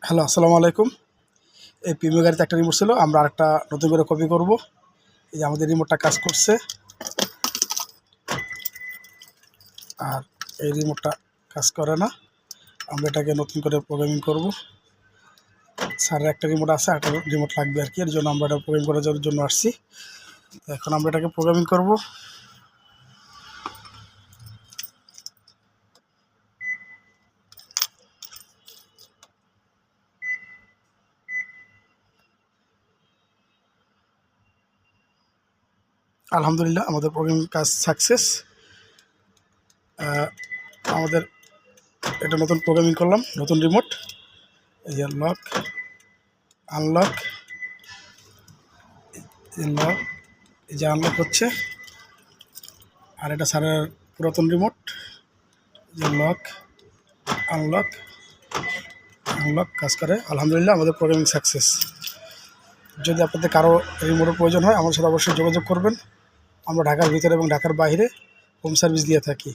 Hello, আসসালামু আলাইকুম। এই প্রিমিয় গাড়িতে একটা রিমোট ছিল, আমরা আরেকটা নতুন করে কপি করব। এই যে আমাদের রিমোটটা কাজ করছে, আর এই রিমোটটা কাজ করে না। আমরা এটাকে নতুন করে প্রোগ্রামিং করব। স্যারের একটা রিমোট আছে, একটা রিমোট লাগবে আর কি, এর জন্য আমরা এটা প্রোগ্রামিং করার জন্য আসছি। এখন আমরা এটাকে প্রোগ্রামিং করব। আলহামদুলিল্লাহ, আমাদের প্রোগ্রামিং কাজ সাকসেস। আমাদের এটা নতুন প্রোগ্রামিং করলাম, নতুন রিমোট। এই যে লক, আনলক, লক, এই যে আনলক হচ্ছে। আর এটা স্যারের পুরাতন রিমোট, যে লক, আনলক, আনলক কাজ করে। আলহামদুলিল্লাহ, আমাদের প্রোগ্রামিং সাকসেস। যদি আপনাদের কারো রিমোটের প্রয়োজন হয়, আমার সাথে অবশ্যই যোগাযোগ করবেন। আমরা ঢাকার ভিতরে এবং ঢাকার বাইরে হোম সার্ভিস দিয়ে থাকি।